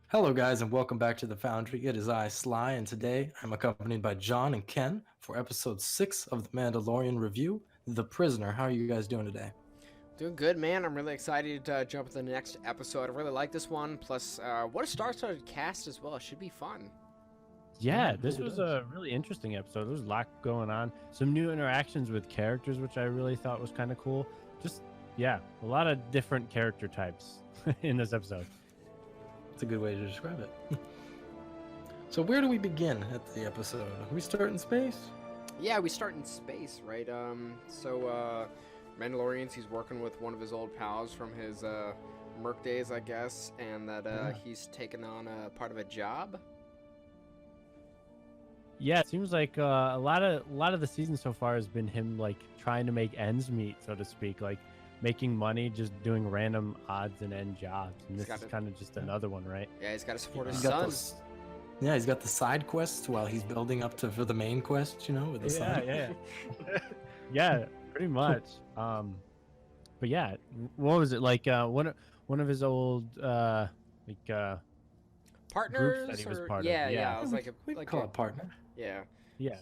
Hello, guys, and welcome back to the Foundry. It is I, Sly, and today I'm accompanied by John and Ken for episode 6 of the Mandalorian review, The Prisoner. How are you guys doing today? Doing good, man. I'm really excited to jump into the next episode. I really like this one. Plus, what a star-studded cast as well. It should be fun. Yeah, Yeah, it this really was does. a really interesting episode. There was a lot going on. Some new interactions with characters, which I really thought was kind of cool. Just, yeah, a lot of different character types in this episode. It's a good way to describe it. So, where do we begin at the episode? We start in space? Yeah, we start in space, right? Mandalorians, he's working with one of his old pals from his Merc days, I guess, and that he's taken on a part of a job. Yeah, it seems like a lot of the season so far has been him like trying to make ends meet, so to speak, like making money just doing random odds and end jobs. And He's this got is to- kind of just another one, right? Yeah, he's got to support his He's got son. those. Yeah, he's got the side quests while he's building up for the main quest, with the sun. Yeah. Yeah, pretty much. But yeah, what was it like? One of his old Partners, that he was or part of, yeah, yeah. it was like a we like call a, it partner. yeah. yeah.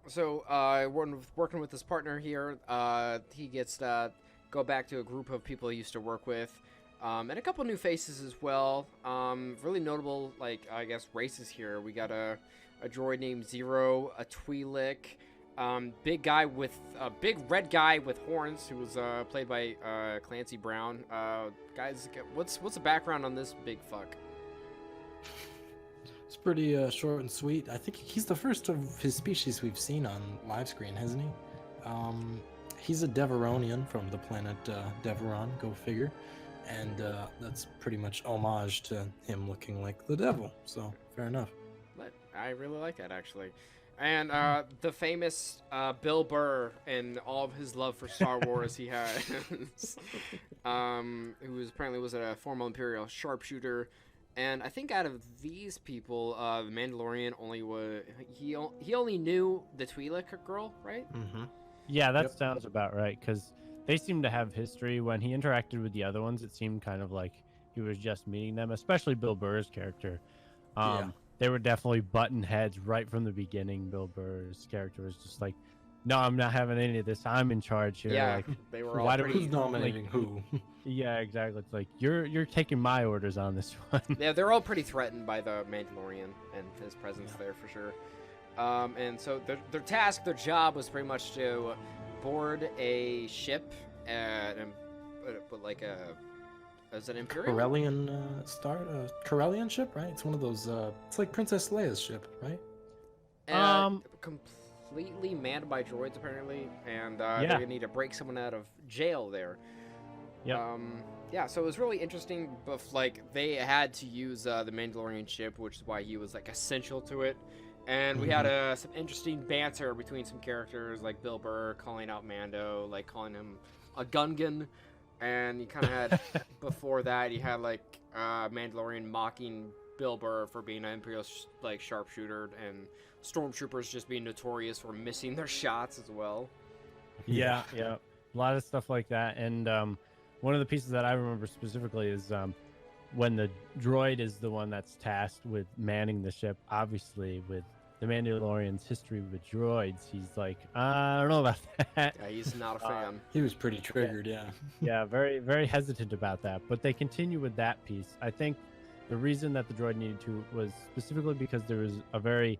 So, working with his partner here, he gets to go back to a group of people he used to work with, and a couple new faces as well. Really notable, I guess, races here. We got a droid named Zero, a Twi'lek, big red guy with horns, who was played by Clancy Brown. Guys, what's the background on this big fuck? It's pretty short and sweet. I think he's the first of his species we've seen on live screen, hasn't he? He's a Deveronian from the planet Deveron, go figure. And that's pretty much homage to him looking like the devil, so fair enough. But I really like that, actually. And the famous Bill Burr and all of his love for Star Wars he has, who apparently was a former Imperial sharpshooter. And I think out of these people, the Mandalorian he only knew the Twi'lek girl, right? Mm-hmm. Yeah, that Yep. sounds about right, because they seem to have history. When he interacted with the other ones, it seemed kind of like he was just meeting them, especially Bill Burr's character. Yeah. They were definitely button heads right from the beginning. Bill Burr's character was just like, no, I'm not having any of this. I'm in charge here. Yeah, Like, they were all why do pretty. Who's nominating who? yeah, exactly. It's like, you're taking my orders on this one. Yeah, they're all pretty threatened by the Mandalorian and his presence there for sure. And so their task, their job was pretty much to board a ship, but like as an Imperial. Corellian ship, right? It's one of those. It's like Princess Leia's ship, right? Completely manned by droids apparently, and Yeah. they're gonna need to break someone out of jail there. Yep. Yeah, so it was really interesting, but they had to use the Mandalorian ship, which is why he was essential to it. And we had some interesting banter between some characters, like Bill Burr calling out Mando, like calling him a Gungan, and you kind of had before that you had Mandalorian mocking Bill Burr for being an Imperial sharpshooter, and stormtroopers just being notorious for missing their shots as well. Yeah, a lot of stuff like that. And one of the pieces that I remember specifically is when the droid is the one that's tasked with manning the ship. Obviously, with the Mandalorian's history with droids, he's like, I don't know about that. Yeah, he's not a fan. He was pretty triggered, yeah. Yeah, very, very hesitant about that. But they continue with that piece. I think the reason that the droid needed to was specifically because there was a very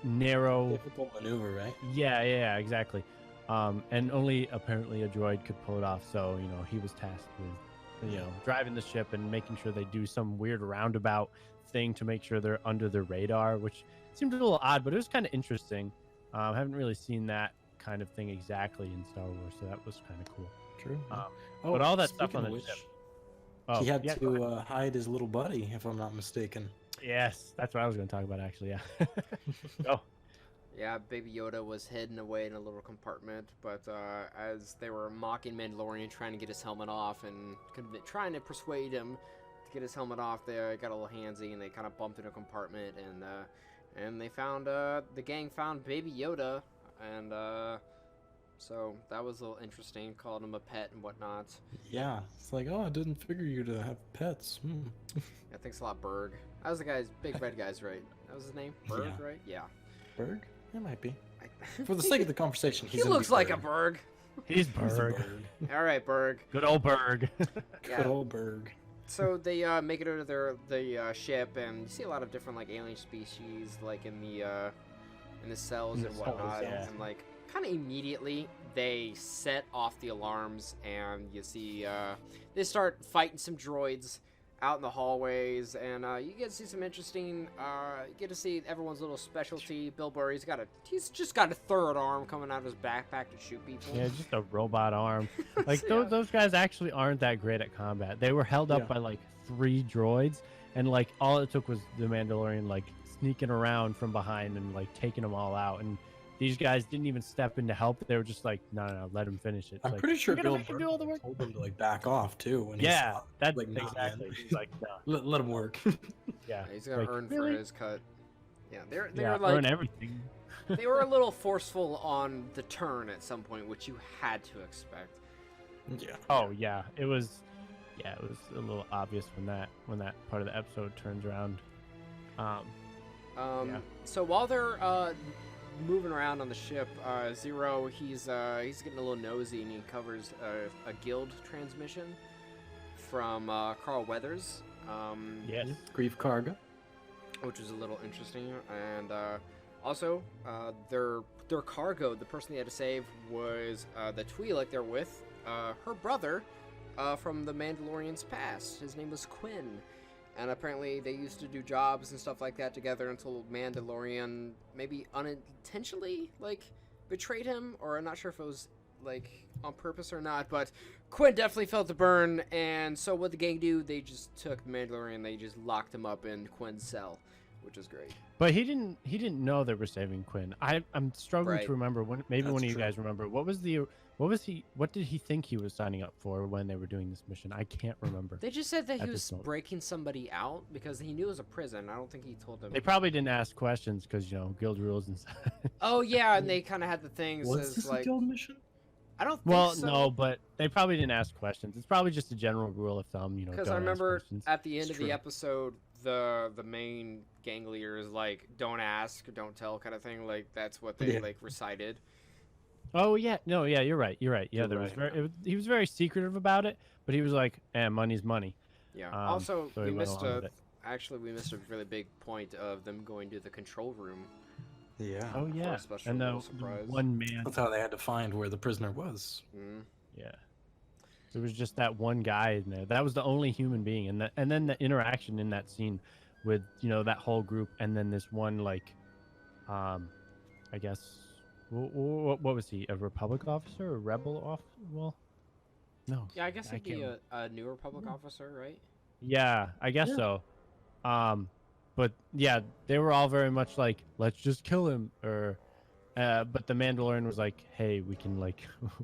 narrow. Difficult maneuver, right? Yeah, exactly. And only apparently a droid could pull it off. So, he was tasked with, driving the ship and making sure they do some weird roundabout thing to make sure they're under the radar, which seemed a little odd, but it was kind of interesting. I haven't really seen that kind of thing exactly in Star Wars, so that was kind of cool. True. But all that stuff speaking on of the ship. he had yeah, go ahead. to hide his little buddy, if I'm not mistaken. Yes, that's what I was going to talk about, actually. Yeah. Oh, Yeah, Baby Yoda was hidden away in a little compartment, but as they were mocking Mandalorian, trying to get his helmet off and trying to persuade him to get his helmet off, they got a little handsy and they kind of bumped in a compartment, and they found the gang found Baby Yoda, and So that was a little interesting, calling him a pet and whatnot. Yeah, it's like, oh, I didn't figure you to have pets. Yeah, thanks a lot, Berg. That was the guy's big red guy's right. That was his name, Berg, Yeah. right? Yeah. Berg? It might be. I- For the sake of the conversation, he he's gonna looks be like a Berg. Berg. He's He's a Berg. Berg. All right, Berg. Good old Berg. Yeah. Good old Berg. So they make it over to the ship, and you see a lot of different like alien species, like in the cells In and the cells, whatnot, yeah. and like kind of immediately they set off the alarms, and you see they start fighting some droids out in the hallways, and you get to see some interesting. You get to see everyone's little specialty. Bill Burr, he's just got a third arm coming out of his backpack to shoot people. Yeah, just a robot arm. Like Yeah. those guys actually aren't that great at combat. They were held up Yeah. by like 3 droids, and like all it took was the Mandalorian like sneaking around from behind and like taking them all out. And these guys didn't even step in to help. They were just like, no, let him finish it. I'm Like, pretty sure "We're gonna Bill make him Burr do all the work." told him to like back off too. When he Yeah, saw, that's like, nah, exactly. man. He's like, no. Let him work. Yeah, He's gonna like, earn really? for his cut. Yeah, they're Yeah, like earn everything. they were a little forceful on the turn at some point, which you had to expect. Yeah. Oh yeah, it was a little obvious when that part of the episode turns around. Yeah. So while they're moving around on the ship, Zero he's getting a little nosy, and he covers a guild transmission from Carl Weathers. Yes. Grief Karga. Which is a little interesting, and also their cargo, the person they had to save was the Twi'lek they're with, her brother from the Mandalorian's past. His name was Quinn, and apparently they used to do jobs and stuff like that together until Mandalorian maybe unintentionally like betrayed him, or I'm not sure if it was like on purpose or not, but Quinn definitely felt the burn. And so what the gang do, they just took the Mandalorian, they just locked him up in Quinn's cell, which is great. But he didn't know they were saving Quinn. I'm struggling Right. to remember when. Maybe That's one of you true. guys remember. What did he think he was signing up for when they were doing this mission? I can't remember. They just said that he At was this moment. breaking somebody out because he knew it was a prison. I don't think he told them. They probably didn't ask questions because guild rules and stuff. Oh yeah, and they kind of had the things Was as this a like guild mission? I don't think Well, so. no, but they probably didn't ask questions. It's probably just a general rule of thumb, Because don't I ask remember questions. at the end It's of the true. episode, the main gang leader is like, "Don't ask, don't tell," kind of thing. Like that's what they Yeah. like recited. Oh yeah, no, yeah, you're right. Yeah, You're there was right. he was very secretive about it, but he was like, money's money." Yeah. Um, Also, so we he went missed along with it. we missed a really big point of them going to the control room. Yeah. Oh yeah, special and little the surprise. one man. That's how they had to find where the prisoner was. Mm. Yeah. There was just that one guy in there. That was the only human being, and then the interaction in that scene with that whole group, and then this one like, I guess, what was he? A Republic officer, a rebel officer? Well, no. Yeah, I guess I it'd be can't a new Republic officer, right? Yeah, I guess Yeah. so. But yeah, they were all very much like, let's just kill him, or, but the Mandalorian was like, hey, we can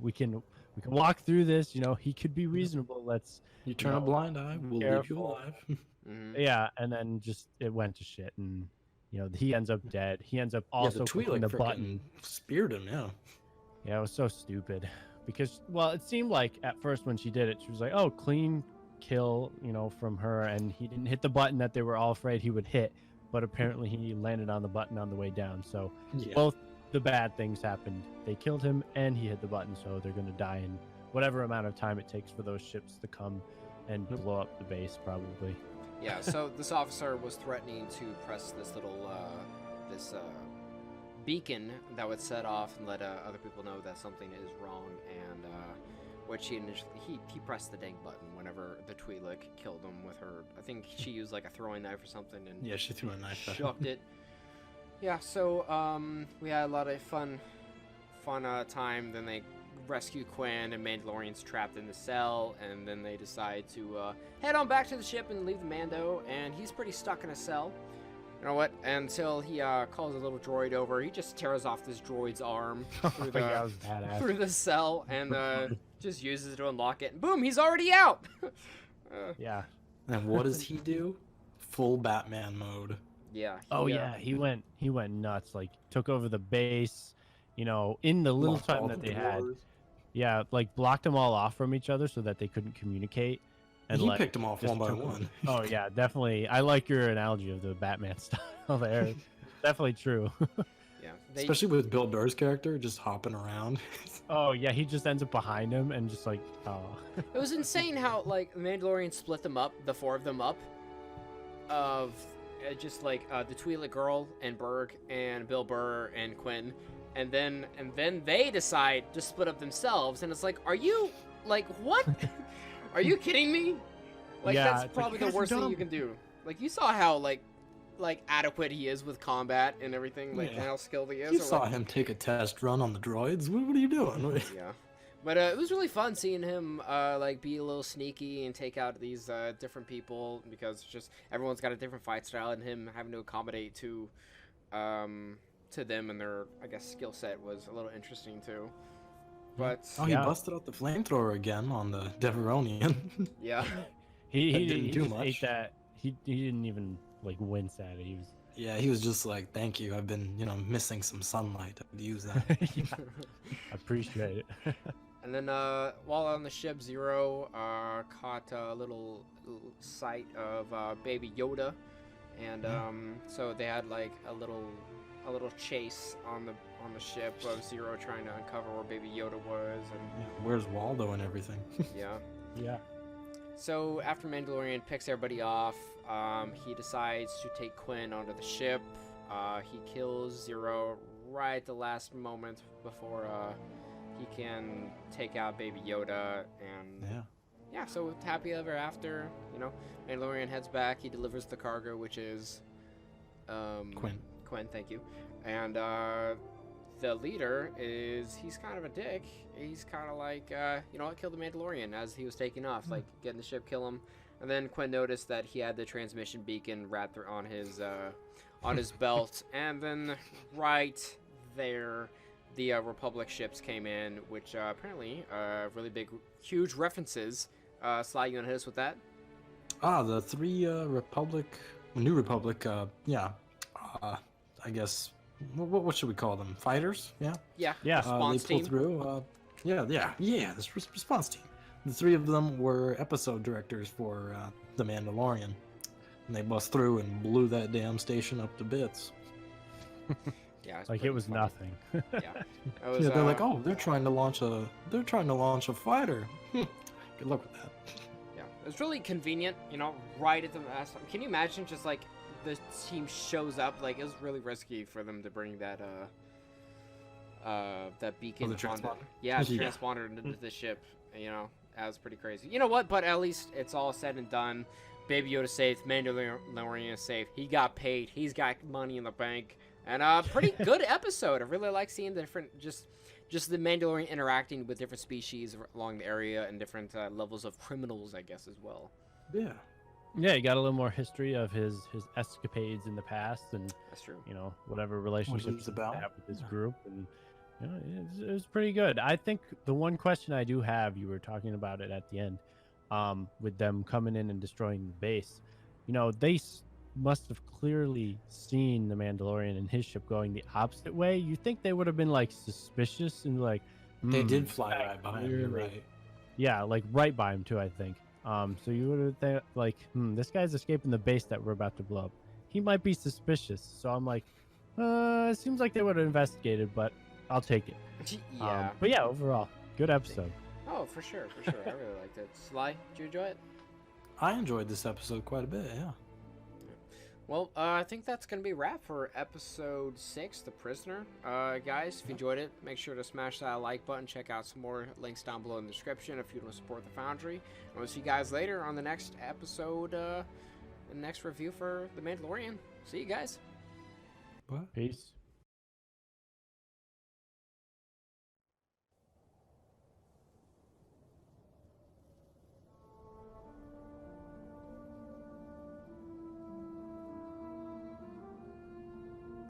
we can walk through this. He could be reasonable. Let's. You turn a No. blind eye, we'll leave you Careful. alive. Mm-hmm. Yeah, and then just it went to shit, and he ends up dead. He ends up Yeah, also the clicking Twi'lek the frickin' button. speared him. Yeah. Yeah, it was so stupid, because it seemed like at first when she did it, she was like, oh, clean kill, from her, and he didn't hit the button that they were all afraid he would hit, but apparently he landed on the button on the way down. So Yeah. both the bad things happened. They killed him and he hit the button, so they're gonna die in whatever amount of time it takes for those ships to come and blow up the base, probably. Yeah, so this officer was threatening to press this little beacon that would set off and let other people know that something is wrong, and which he pressed the dang button whenever the Twi'lek killed him with her. I think she used like a throwing knife or something, and Yeah, she threw a knife at him. shucked it. Yeah, so we had a lot of fun time. Then they rescue Quinn, and Mandalorian's trapped in the cell, and then they decide to head on back to the ship and leave the Mando, and he's pretty stuck in a cell. You know what? Until he calls a little droid over, he just tears off this droid's arm through the, That was badass. through the cell, and just uses it to unlock it, and boom, he's already out! Yeah. And what does he do? Full Batman mode. Yeah. Oh yeah, he went nuts. Like took over the base, in the little Locked all time that the they had, doors. yeah, like blocked them all off from each other so that they couldn't communicate. And He like picked them off just one by took 'em- one. Oh yeah, definitely. I like your analogy of the Batman style there. Definitely true. Yeah, Especially with Bill Burr's character just hopping around. Oh yeah, he just ends up behind him and just like, oh. it was insane how like the Mandalorian split them up, the four of them up, of just like the Twi'lek girl and Berg and Bill Burr and Quinn, and then they decide to split up themselves, and it's like, are you like what? Are you kidding me? Like Yeah, that's it's like, probably you the guys are worst thing you dumb. can do. Like you saw how like adequate he is with combat and everything, like Yeah. how skilled he is. You or, saw like, him take a test run on the droids. What are you doing? yeah, but it was really fun seeing him like be a little sneaky and take out these different people, because just everyone's got a different fight style, and him having to accommodate to them and their, I guess, skill set was a little interesting too. But Oh, he Yeah. busted out the flamethrower again on the Deveronian. yeah, He That he, didn't he do just much. ate that. He didn't even like wince at it. He was Yeah, he was just like, "Thank you. I've been, missing some sunlight. I could use that." yeah, I appreciate it. and then while on the ship, Zero caught a little sight of Baby Yoda, and so they had like a little chase on the ship of Zero trying to uncover where Baby Yoda was, and Yeah, where's Waldo and everything? yeah. Yeah. So after Mandalorian picks everybody off, he decides to take Quinn onto the ship. He kills Zero right at the last moment before he can take out Baby Yoda, and Yeah. so happy ever after. Mandalorian heads back. He delivers the cargo, which is Quinn. Quinn, thank you. And the leader he's kind of a dick. He's kind of like, kill the Mandalorian as he was taking off, like get in the ship, kill him. And then Quinn noticed that he had the transmission beacon wrapped on his belt, and then right there, the Republic ships came in, which apparently really big, huge references. Sly, you wanna hit us with that? The three New Republic, I guess, what should we call them? Fighters? Yeah. Yeah. Yeah. Response they pulled team. through. This response team. The three of them were episode directors for The Mandalorian. And they bust through and blew that damn station up to bits. Yeah. Like pretty it was funny. nothing. Yeah. It was, Yeah, they're like, oh, they're trying to launch a fighter. Good luck with that. Yeah, it was really convenient, right at the last time. Can you imagine just like the team shows up? Like it was really risky for them to bring that beacon the on transponder? yeah, the Yeah. transponder into the ship. That was pretty crazy. You know what? But at least it's all said and done. Baby Yoda safe. Mandalorian is safe. He got paid. He's got money in the bank. And pretty good episode. I really like seeing the different just the Mandalorian interacting with different species along the area and different levels of criminals, I guess, as well. Yeah. Yeah, you got a little more history of his escapades in the past, and That's true. whatever relationships he's he about. had with his Yeah. group, and it was pretty good. I think the one question I do have, you were talking about it at the end, with them coming in and destroying the base. They must have clearly seen the Mandalorian and his ship going the opposite way. You think they would have been like suspicious and like They "Hmm, did fly that right by him, you're clearly-" right. Yeah, like right by him too, I think. So you would have thought like, this guy's escaping the base that we're about to blow up. He might be suspicious. So I'm like, it seems like they would have investigated, but I'll take it. Yeah. But yeah, overall, good episode. Oh, for sure. I really liked it. Sly, did you enjoy it? I enjoyed this episode quite a bit, yeah. Well, I think that's going to be a wrap for episode 6, The Prisoner. Guys, if you enjoyed it, make sure to smash that like button. Check out some more links down below in the description if you want to support the Foundry. And we'll see you guys later on the next episode, the next review for The Mandalorian. See you guys. What? Peace.